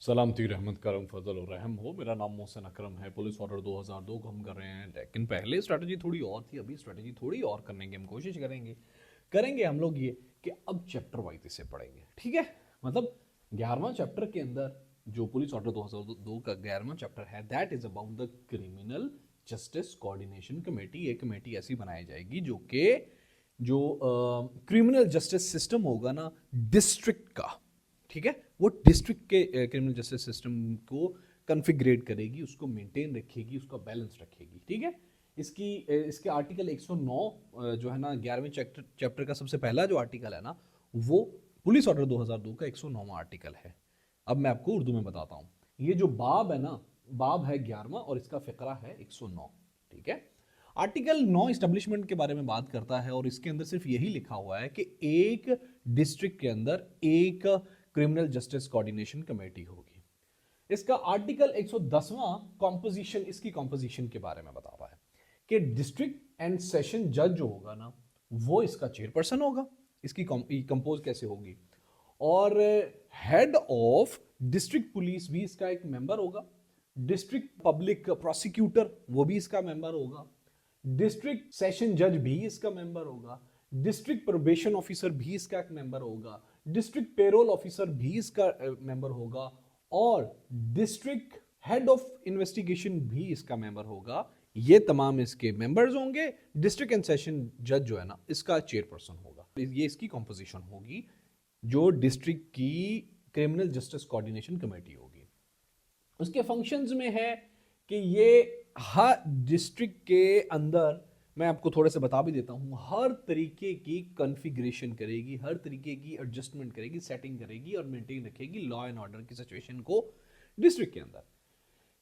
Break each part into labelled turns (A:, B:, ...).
A: सलामती रहमत करम फजल और रहम हो। मेरा नाम मोहसिन अकरम है। पुलिस ऑर्डर 2002 को हम कर रहे हैं, लेकिन पहले स्ट्रैटेजी थोड़ी और थी, अभी स्ट्रैटेजी थोड़ी और करने की हम कोशिश करेंगे। हम लोग ये कि अब चैप्टर वाइज इसे पढ़ेंगे, ठीक है। मतलब 11वां चैप्टर के अंदर जो पुलिस ऑर्डर 2002 का 11वां चैप्टर है, that is about the criminal justice coordination committee. ये कमेटी ऐसी बनाई जाएगी जो क्रिमिनल जस्टिस सिस्टम होगा ना डिस्ट्रिक्ट का, ठीक है, वो डिस्ट्रिक्ट के क्रिमिनल जस्टिस सिस्टम को कन्फिग्रेट करेगी, उसको मेंटेन रखेगी, उसका बैलेंस रखेगी, ठीक है। इसके आर्टिकल 109 जो है ना 11वें चैप्टर का सबसे पहला जो आर्टिकल है ना, वो पुलिस ऑर्डर 2002 का 109वां आर्टिकल है। अब मैं आपको उर्दू में बताता हूँ। ये जो बाब है ना, बाब है 11वां और इसका फिक्रा है 109, ठीक है। आर्टिकल 9 इस्टेब्लिशमेंट के बारे में बात करता है और इसके अंदर सिर्फ यही लिखा हुआ है कि एक डिस्ट्रिक्ट के अंदर एक क्रिमिनल जस्टिस कोऑर्डिनेशन कमेटी होगी। इसका आर्टिकल 110वां कॉम्पोजिशन, इसकी कॉम्पोजिशन के बारे में बता रहा है कि डिस्ट्रिक्ट एंड सेशन जज जो होगा ना, वो इसका चेयरपर्सन होगा। इसकी कंपोज कैसे होगी? और हेड ऑफ डिस्ट्रिक्ट पुलिस भी इसका एक मेंबर होगा। डिस्ट्रिक्ट पब्लिक प्रोसिक्यूटर वो भी इसका मेंबर होगा। डिस्ट्रिक्ट सेशन जज भी इसका मेंबर होगा। डिस्ट्रिक्ट प्रोबेशन ऑफिसर भी इसका एक मेंबर होगा। डिस्ट्रिक्ट पेरोल ऑफिसर भी इसका मेंबर होगा। और डिस्ट्रिक्ट हेड ऑफ इन्वेस्टिगेशन भी इसका मेंबर होगा। ये तमाम इसके मेंबर्स होंगे। डिस्ट्रिक्ट एंड सेशन जज जो है ना, इसका चेयरपर्सन होगा। ये इसकी कॉम्पोजिशन होगी जो डिस्ट्रिक्ट की क्रिमिनल जस्टिस कोऑर्डिनेशन कमेटी होगी। उसके फंक्शंस में है कि ये हर डिस्ट्रिक्ट के अंदर, मैं आपको थोड़े से बता भी देता हूं, हर तरीके की कॉन्फ़िगरेशन करेगी, हर तरीके की एडजस्टमेंट करेगी, सेटिंग करेगी और मेंटेन रखेगी लॉ एंड ऑर्डर की सिचुएशन को डिस्ट्रिक्ट के अंदर।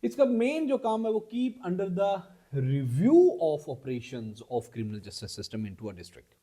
A: इसका मेन जो काम है वो keep under the review of operations of criminal justice system into a district,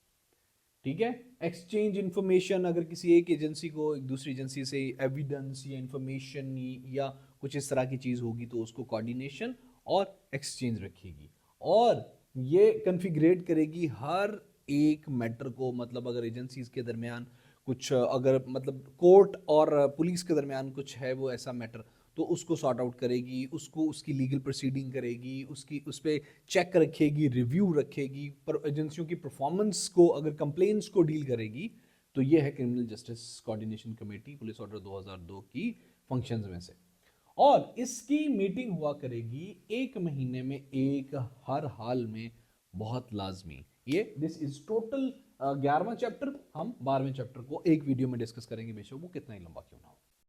A: ठीक है। एक्सचेंज इंफॉर्मेशन, अगर किसी एक एजेंसी को एक दूसरी एजेंसी से एविडेंस या इंफॉर्मेशन या कुछ इस तरह की चीज होगी तो उसको कोऑर्डिनेशन और एक्सचेंज रखेगी। और ये कन्फिग्रेट करेगी हर एक मैटर को। मतलब अगर एजेंसीज के दरमियान कुछ, अगर मतलब कोर्ट और पुलिस के दरमियान कुछ है वो ऐसा मैटर, तो उसको सॉर्ट आउट करेगी, उसको उसकी लीगल प्रोसीडिंग करेगी, उसकी उस पर चेक रखेगी, रिव्यू रखेगी, पर एजेंसियों की परफॉर्मेंस को, अगर कंप्लेंट्स को डील करेगी। तो ये है criminal justice coordination committee police order 2002 की फंक्शंस में से। और इसकी मीटिंग हुआ करेगी एक महीने में एक, हर हाल में, बहुत लाजमी। ये दिस इज टोटल 11वां चैप्टर। हम 12वें चैप्टर को एक वीडियो में डिस्कस करेंगे, बेशक वो कितना ही लंबा क्यों ना हो।